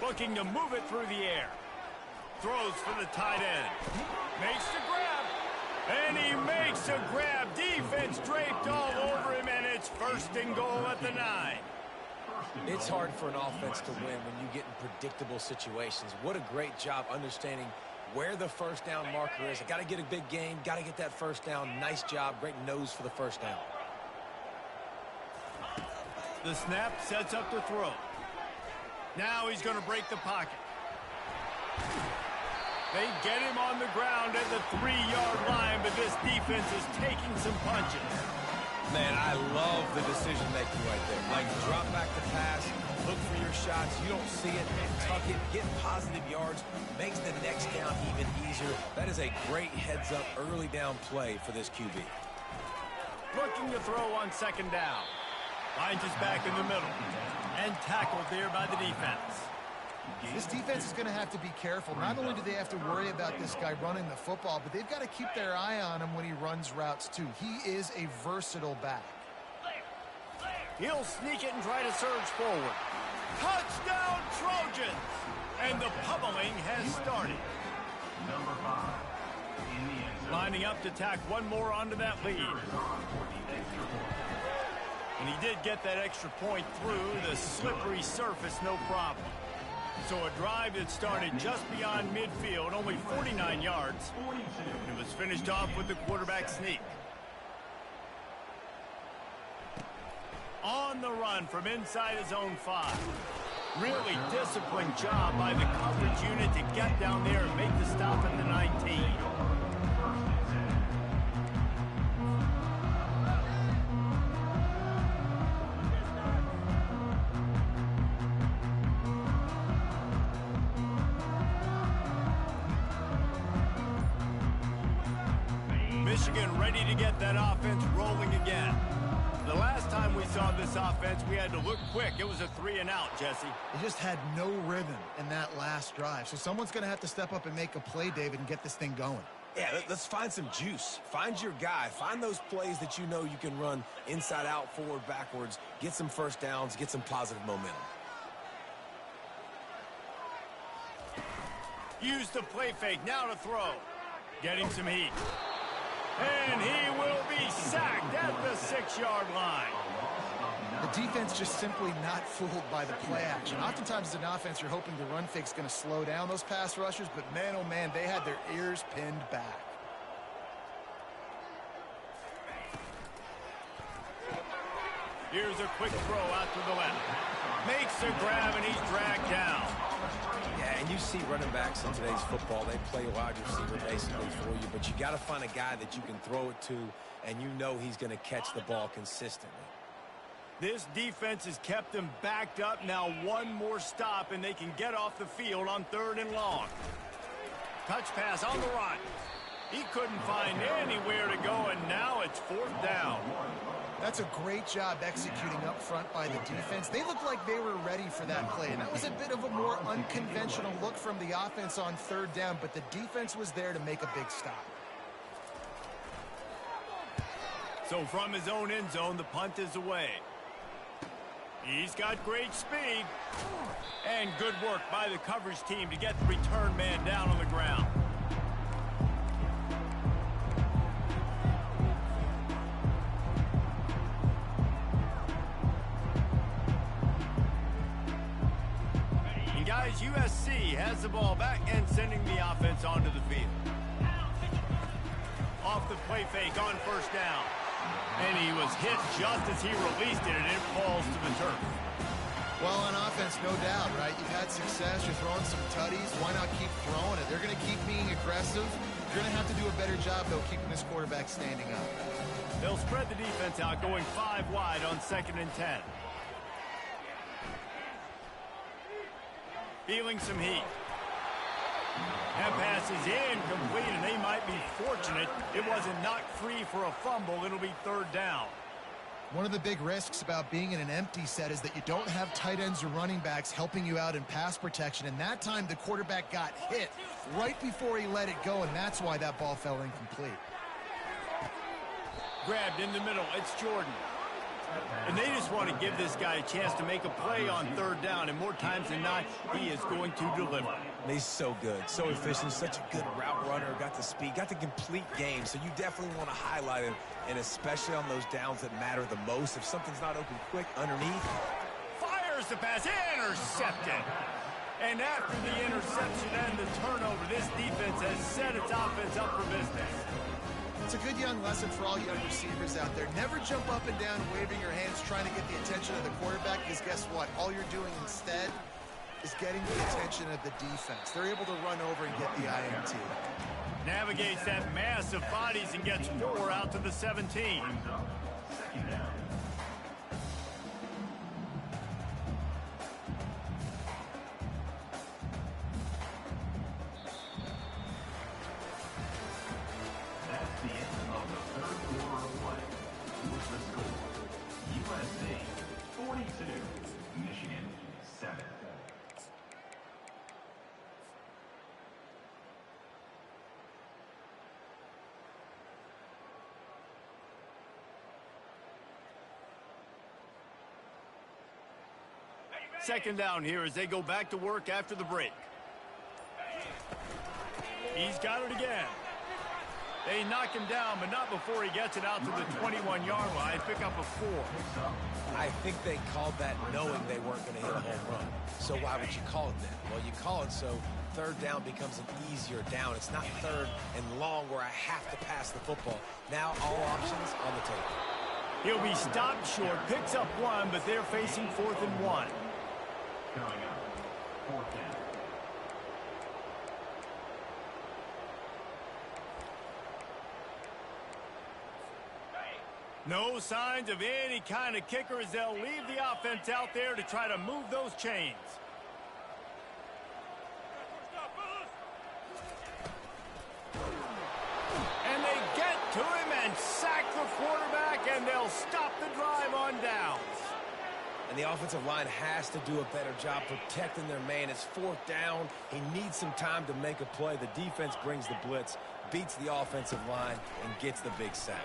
Looking to move it through the air. Throws for the tight end. Makes the grab. And he makes a grab. Defense draped all over him, and it's 1st and goal at the 9. It's hard for an offense to win when you get in predictable situations. What a great job understanding where the 1st down marker is. I got to get a big gain, got to get that 1st down. Nice job, great nose for the 1st down. The snap sets up the throw. Now he's going to break the pocket. They get him on the ground at the 3-yard line, but this defense is taking some punches. Man, I love the decision-making right there. Like, drop back the pass, look for your shots. You don't see it, tuck it, get positive yards, makes the next down even easier. That is a great heads-up early down play for this QB. Looking to throw on 2nd down. Finds his back in the middle. And tackled there by the defense. This defense is going to have to be careful. Not only do they have to worry about this guy running the football, but they've got to keep their eye on him when he runs routes too. He is a versatile back. He'll sneak it and try to surge forward. Touchdown, Trojans! And the pummeling has started. Number 5. In the end zone. Lining up to tack one more onto that lead. And he did get that extra point through the slippery surface, no problem. So a drive that started just beyond midfield, only 49 yards. It was finished off with the quarterback sneak. On the run from inside his own 5. Really disciplined job by the coverage unit to get down there and make the stop at the 19. Michigan ready to get that offense rolling again. The last time we saw this offense, we had to look quick. It was a 3-and-out, Jesse. They just had no rhythm in that last drive. So someone's going to have to step up and make a play, David, and get this thing going. Yeah, let's find some juice. Find your guy. Find those plays that you know you can run inside out, forward, backwards. Get some first downs. Get some positive momentum. Use the play fake. Now to throw. Getting some heat. And he will be sacked at the 6-yard line. The defense just simply not fooled by the play action. Oftentimes as an offense, you're hoping the run fake's going to slow down those pass rushers, but man, oh man, they had their ears pinned back. Here's a quick throw out to the left. Makes a grab, and he's dragged down. Yeah, and you see running backs in today's football, they play wide receiver basically for you, but you got to find a guy that you can throw it to, and you know he's going to catch the ball consistently. This defense has kept them backed up. Now one more stop, and they can get off the field on 3rd and long. Touch pass on the run. He couldn't find anywhere to go, and now it's 4th down. That's a great job executing up front by the defense. They looked like they were ready for that play, and that was a bit of a more unconventional look from the offense on 3rd down, but the defense was there to make a big stop. So from his own end zone, the punt is away. He's got great speed. And good work by the coverage team to get the return man down on the ground. And guys, USC has the ball back and sending the offense onto the field. Off the play fake on 1st down. And he was hit just as he released it, and it falls to the turf. Well, on offense, no doubt, right? You've had success. You're throwing some tutties. Why not keep throwing it? They're going to keep being aggressive. You're going to have to do a better job, though, keeping this quarterback standing up. They'll spread the defense out, going 5 wide on 2nd and 10. Feeling some heat. That pass is incomplete, and they might be fortunate it wasn't knocked free for a fumble. It'll be 3rd down. One of the big risks about being in an empty set is that you don't have tight ends or running backs helping you out in pass protection, and that time the quarterback got hit right before he let it go, and that's why that ball fell incomplete. Grabbed in the middle. It's Jordan. And they just want to give this guy a chance to make a play on 3rd down, and more times than not, he is going to deliver. He's so good, so efficient, such a good route runner, got the speed, got the complete game, so you definitely want to highlight him, and especially on those downs that matter the most. If something's not open quick underneath. Fires the pass, intercepted. And after the interception and the turnover, this defense has set its offense up for business. It's a good young lesson for all young receivers out there. Never jump up and down waving your hands trying to get the attention of the quarterback, because guess what? All you're doing instead is getting the attention of the defense. They're able to run over and get the INT. Navigates that mass of bodies and gets 4 out to the 17. That's the end of the 3rd quarter of play. With the score, USC 42, Michigan 7. second down here as they go back to work after the break. He's got it again. They knock him down, but not before he gets it out to the 21-yard line. Pick up a 4. I think they called that knowing they weren't going to hit a home run. So why would you call it that? Well, you call it so third down becomes an easier down. It's not third and long where I have to pass the football. Now all options on the table. He'll be stopped short, picks up 1, but they're facing 4th and 1. Coming up, 4th down. No signs of any kind of kicker as they'll leave the offense out there to try to move those chains. And they get to him and sack the quarterback, and they'll stop the drive on downs. And the offensive line has to do a better job protecting their man. It's 4th down. He needs some time to make a play. The defense brings the blitz, beats the offensive line, and gets the big sack.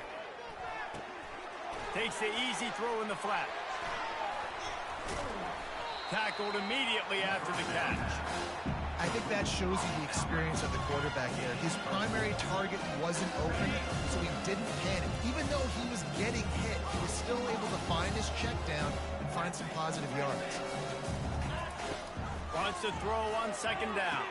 Takes the easy throw in the flat. Tackled immediately after the catch. I think that shows you the experience of the quarterback here. His primary target wasn't open, so he didn't panic. Even though he was getting hit, he was still able to find his check down and find some positive yards. Wants to throw on second down.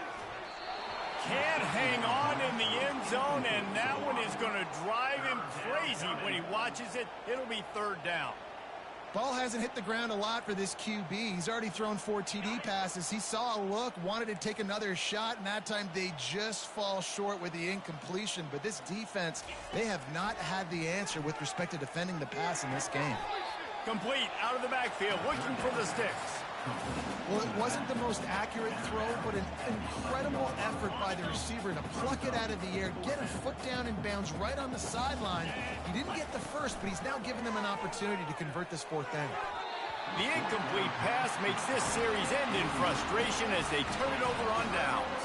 Can't hang on in the end zone, and that one is going to drive him crazy when he watches it. It'll be 3rd down. Ball hasn't hit the ground a lot for this QB. He's already thrown 4 TD passes. He saw a look, wanted to take another shot, and that time they just fall short with the incompletion. But this defense, they have not had the answer with respect to defending the pass in this game. Complete out of the backfield, looking for the sticks. Well, it wasn't the most accurate throw, but an incredible effort by the receiver to pluck it out of the air, get a foot down and bounce right on the sideline. He didn't get the first, but he's now given them an opportunity to convert this 4th down. The incomplete pass makes this series end in frustration as they turn it over on downs.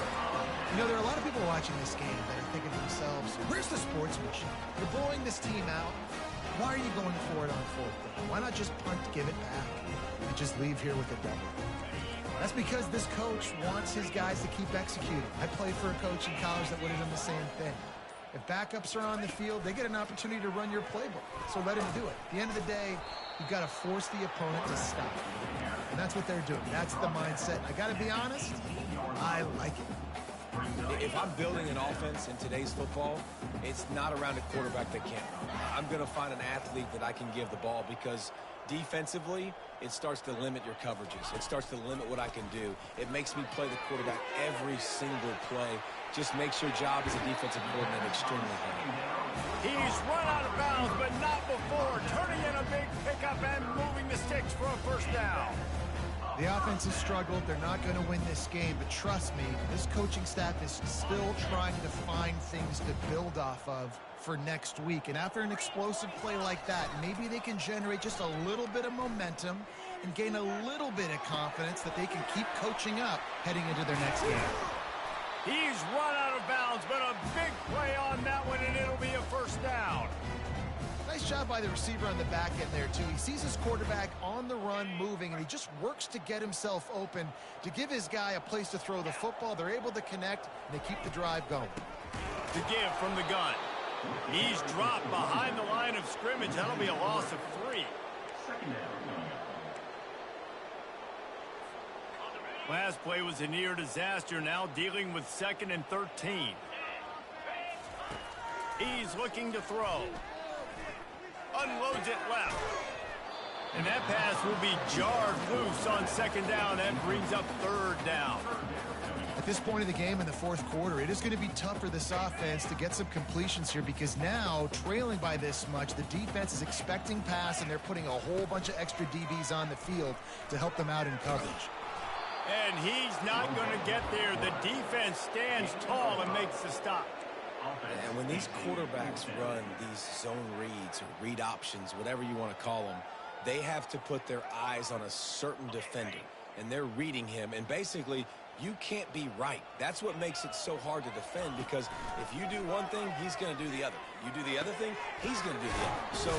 You know, there are a lot of people watching this game that are thinking to themselves, where's the sportsmanship? You're blowing this team out. Why are you going for it on 4th down? Why not just punt, give it back, and just leave here with a double? That's because this coach wants his guys to keep executing. I played for a coach in college that would have done the same thing. If backups are on the field, they get an opportunity to run your playbook, so let him do it. At the end of the day, you've got to force the opponent to stop. And that's what they're doing. That's the mindset. I got to be honest, I like it. If I'm building an offense in today's football, it's not around a quarterback that can't run. I'm going to find an athlete that I can give the ball because defensively, it starts to limit your coverages. It starts to limit what I can do. It makes me play the quarterback every single play. Just makes your job as a defensive coordinator extremely hard. He's run out of bounds, but not before. Turning in a big pickup and moving the sticks for a 1st down. The offense has struggled. They're not going to win this game, but trust me, this coaching staff is still trying to find things to build off of for next week. And after an explosive play like that, maybe they can generate just a little bit of momentum and gain a little bit of confidence that they can keep coaching up heading into their next game. He's run out of bounds, but a big play on that one, and it'll be a 1st down. Nice job by the receiver on the back end there, too. He sees his quarterback on the run moving, and he just works to get himself open to give his guy a place to throw the football. They're able to connect, and they keep the drive going. To give from the gun. He's dropped behind the line of scrimmage. That'll be a loss of 3. 2nd down. Last play was a near disaster, now dealing with 2nd and 13. He's looking to throw. Unloads it left. And that pass will be jarred loose on 2nd down. That brings up 3rd down. At this point of the game in the 4th quarter, it is going to be tough for this offense to get some completions here because now, trailing by this much, the defense is expecting pass, and they're putting a whole bunch of extra DBs on the field to help them out in coverage. And he's not going to get there. The defense stands tall and makes the stop. And when these quarterbacks run these zone reads or read options, whatever you want to call them, they have to put their eyes on a certain defender, and they're reading him. And basically, you can't be right. That's what makes it so hard to defend, because if you do one thing, he's going to do the other. You do the other thing, he's going to do the other. So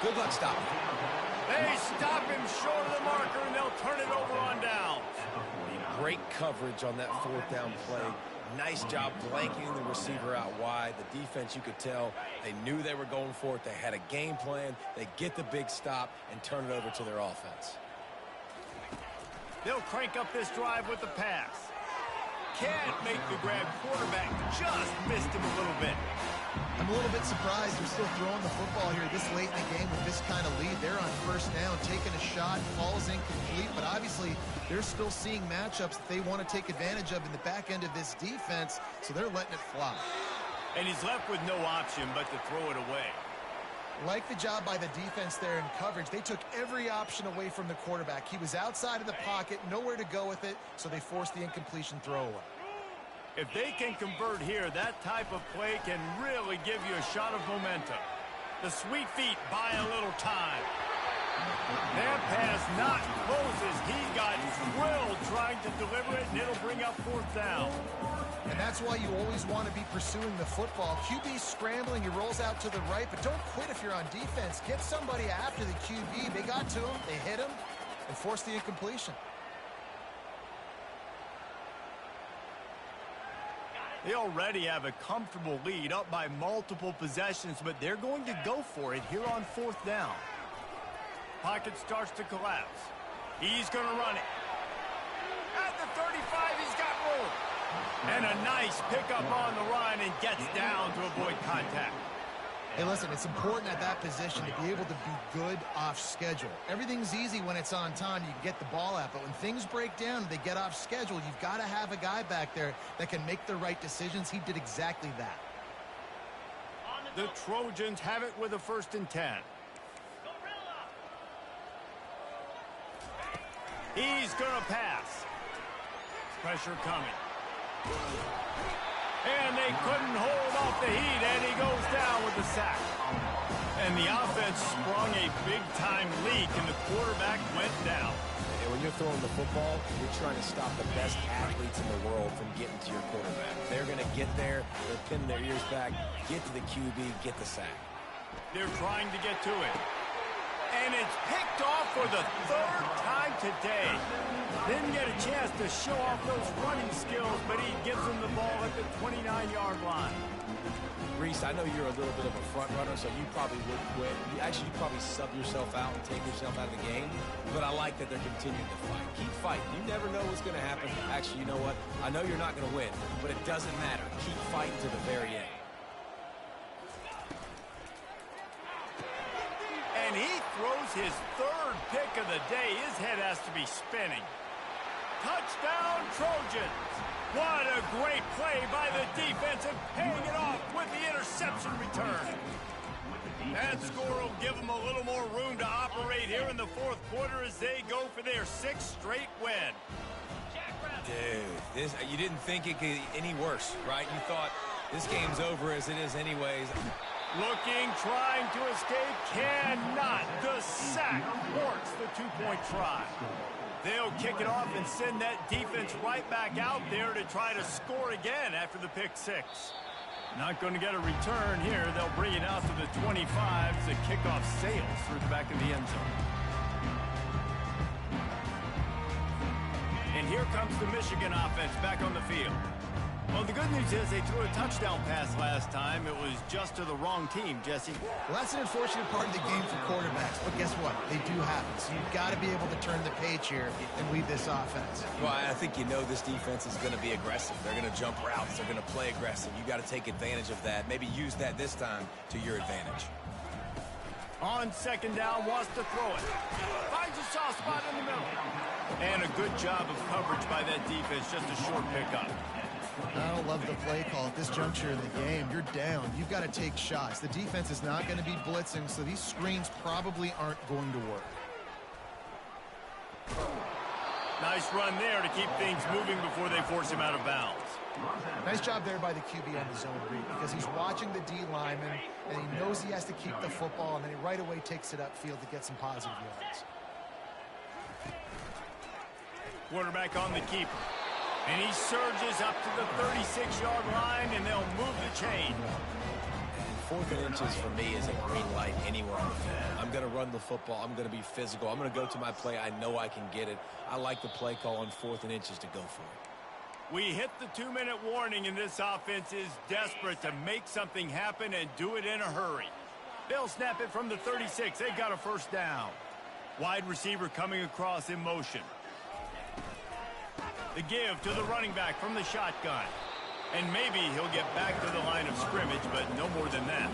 good luck stopping him. They stop him short of the marker, and they'll turn it over on downs. Great coverage on that fourth down play. Nice job blanketing the receiver out wide. The defense, you could tell, they knew they were going for it. They had a game plan. They get the big stop and turn it over to their offense. They'll crank up this drive with the pass. Can't make the grab. Quarterback just missed him a little bit. I'm a little bit surprised they're still throwing the football here this late in the game with this kind of lead. They're on first down, taking a shot, falls incomplete, but obviously they're still seeing matchups that they want to take advantage of in the back end of this defense, so they're letting it fly. And he's left with no option but to throw it away. Like the job by the defense there in coverage. They took every option away from the quarterback. He was outside of the pocket, nowhere to go with it, so they forced the incompletion throwaway. If they can convert here, that type of play can really give you a shot of momentum. The sweet feet buy a little time. That pass not closes. He got drilled trying to deliver it, and it'll bring up fourth down. And that's why you always want to be pursuing the football. QB scrambling, he rolls out to the right, but don't quit if you're on defense. Get somebody after the QB. They got to him, they hit him, and forced the incompletion. They already have a comfortable lead, up by multiple possessions, but they're going to go for it here on fourth down. Pocket starts to collapse. He's going to run it. At the 35, he's got room. And a nice pickup on the run and gets down to avoid contact. Hey, listen, it's important at that position to be able to be good off schedule. Everything's easy when it's on time. You can get the ball out. But when things break down, they get off schedule. You've got to have a guy back there that can make the right decisions. He did exactly that. The Trojans have it with a 1st and 10. He's going to pass. Pressure coming. And they couldn't hold off the heat, and he goes down with the sack. And the offense sprung a big-time leak, and the quarterback went down. And when you're throwing the football, you're trying to stop the best athletes in the world from getting to your quarterback. They're going to get there, they're pinning their ears back, get to the QB, get the sack. They're trying to get to it. And it's picked off for the 3rd time today. Didn't get a chance to show off those running skills, but he gives them the ball at the 29-yard line. Reese, I know you're a little bit of a front runner, so you probably would quit. You probably sub yourself out and take yourself out of the game. But I like that they're continuing to fight. Keep fighting. You never know what's going to happen. Actually, you know what? I know you're not going to win, but it doesn't matter. Keep fighting to the very end. And he throws his 3rd pick of the day. His head has to be spinning. Touchdown, Trojans. What a great play by the defense and paying it off with the interception return. That score will give them a little more room to operate here in the 4th quarter as they go for their 6th straight win. Dude, you didn't think it could get any worse, right? You thought this game's over as it is anyways. Looking, trying to escape, cannot. The sack thwarts the 2-point try. They'll kick it off and send that defense right back out there to try to score again after the pick 6. Not going to get a return here. They'll bring it out to the 25 as the kickoff sails through the back of the end zone. And here comes the Michigan offense back on the field. Well, the good news is they threw a touchdown pass last time. It was just to the wrong team, Jesse. Well, that's an unfortunate part of the game for quarterbacks, but guess what? They do happen, so you've got to be able to turn the page here and lead this offense. Well, I think you know this defense is going to be aggressive. They're going to jump routes. They're going to play aggressive. You got to take advantage of that. Maybe use that this time to your advantage. On 2nd down, wants to throw it. Finds a soft spot in the middle. And a good job of coverage by that defense, just a short pickup. I don't love the play call at this juncture in the game. You're down. You've got to take shots. The defense is not going to be blitzing, so these screens probably aren't going to work. Nice run there to keep things moving before they force him out of bounds. Nice job there by the QB on the zone read because he's watching the D lineman, and he knows he has to keep the football, and then he right away takes it upfield to get some positive yards. Quarterback on the keeper. And he surges up to the 36-yard line, and they'll move the chain. 4th and inches for me is a green light anywhere on the field. I'm going to run the football. I'm going to be physical. I'm going to go to my play. I know I can get it. I like the play call on 4th and inches to go for it. We hit the 2-minute warning, and this offense is desperate to make something happen and do it in a hurry. They'll snap it from the 36. They've got a first down. Wide receiver coming across in motion. The give to the running back from the shotgun. And maybe he'll get back to the line of scrimmage, but no more than that.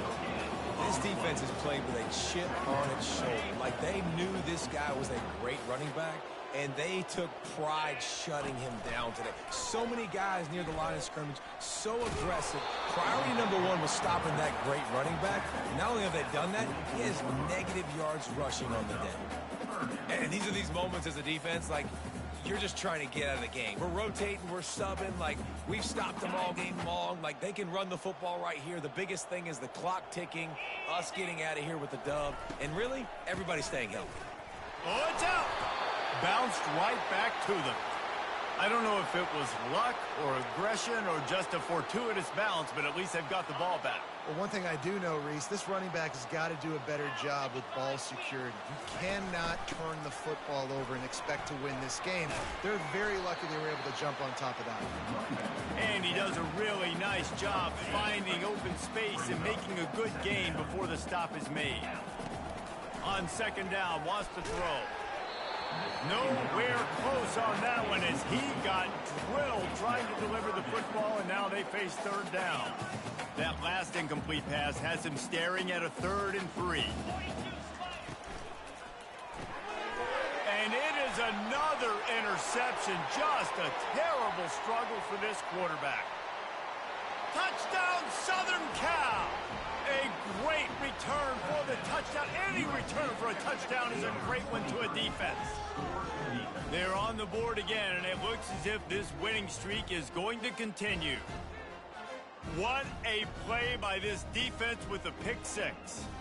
This defense is played with a chip on its shoulder. Like they knew this guy was a great running back, and they took pride shutting him down today. So many guys near the line of scrimmage, so aggressive. Priority number one was stopping that great running back. Not only have they done that, he has negative yards rushing on the day. And these are these moments as a defense, like, you're just trying to get out of the game. We're rotating, we're subbing, like we've stopped them all game long. Like they can run the football right here. The biggest thing is the clock ticking, us getting out of here with the dub, and really, everybody staying healthy. Oh, it's out! Bounced right back to them. I don't know if it was luck or aggression or just a fortuitous bounce, but at least they've got the ball back. Well, one thing I do know, Reese, this running back has got to do a better job with ball security. You cannot turn the football over and expect to win this game. They're very lucky they were able to jump on top of that. And he does a really nice job finding open space and making a good gain before the stop is made. On 2nd down, wants to throw. Nowhere close on that one as he got drilled trying to deliver the football, and now they face 3rd down. That last incomplete pass has him staring at a 3rd and 3. And it is another interception. Just a terrible struggle for this quarterback. Touchdown, Southern Cal! A great return for the touchdown. Any return for a touchdown is a great one to a defense. They're on the board again, and it looks as if this winning streak is going to continue. What a play by this defense with the pick 6.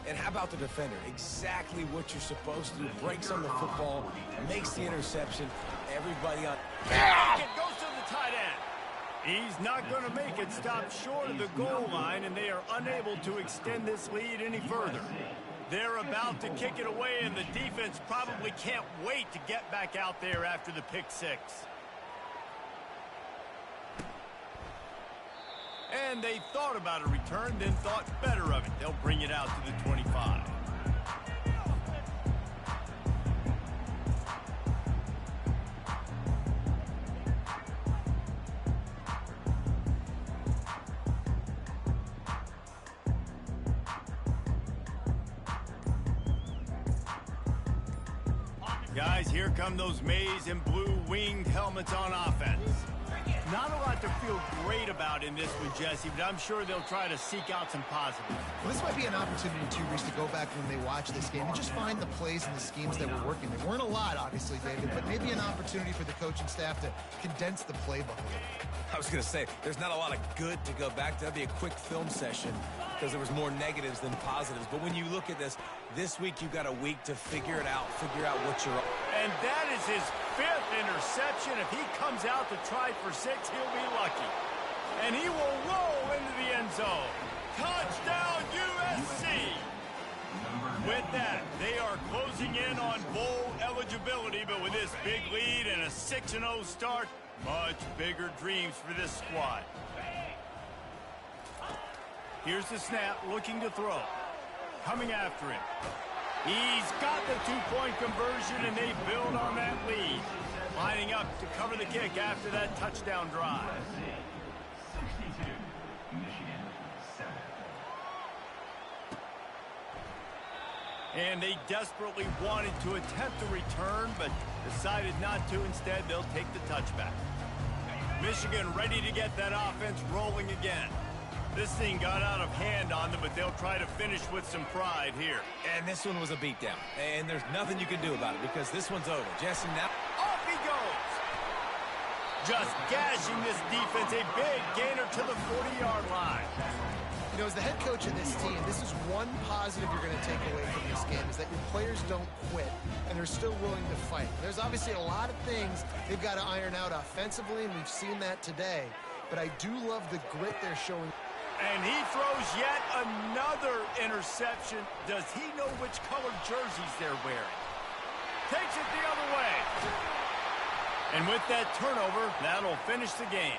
And how about the defender? Exactly what you're supposed to do. Breaks on the football, makes the interception. Everybody on... It goes to the tight end. He's not going to make it. Stop short of the goal line, and they are unable to extend this lead any further. They're about to kick it away, and the defense probably can't wait to get back out there after the pick 6. And they thought about a return, then thought better of it. They'll bring it out to the 25. Guys, here come those maize and blue winged helmets on offense. Not a lot to feel great about in this one, Jesse, but I'm sure they'll try to seek out some positives. Well, this might be an opportunity, too, Reese, to go back when they watch this game and just find the plays and the schemes that were working. There weren't a lot, obviously, David, but maybe an opportunity for the coaching staff to condense the playbook a little. I was going to say, there's not a lot of good to go back to. That'd be a quick film session because there was more negatives than positives. But when you look at this week you've got a week to figure it out, figure out what you're... And that is his 5th interception. If he comes out to try for 6, he'll be lucky. And he will roll into the end zone. Touchdown, USC! With that, they are closing in on bowl eligibility, but with this big lead and a 6-0 start, much bigger dreams for this squad. Here's the snap, looking to throw. Coming after him. He's got the 2-point conversion, and they build on that lead. Lining up to cover the kick after that touchdown drive. 62, Michigan 7. And they desperately wanted to attempt a return, but decided not to. Instead, they'll take the touchback. Michigan ready to get that offense rolling again. This thing got out of hand on them, but they'll try to finish with some pride here. And this one was a beatdown. And there's nothing you can do about it because this one's over. Jesse, now... Off he goes! Just gashing this defense. A big gainer to the 40-yard line. You know, as the head coach of this team, this is one positive you're going to take away from this game, is that your players don't quit, and they're still willing to fight. There's obviously a lot of things they've got to iron out offensively, and we've seen that today. But I do love the grit they're showing. And he throws yet another interception. Does he know which colored jerseys they're wearing? Takes it the other way. And with that turnover, that'll finish the game.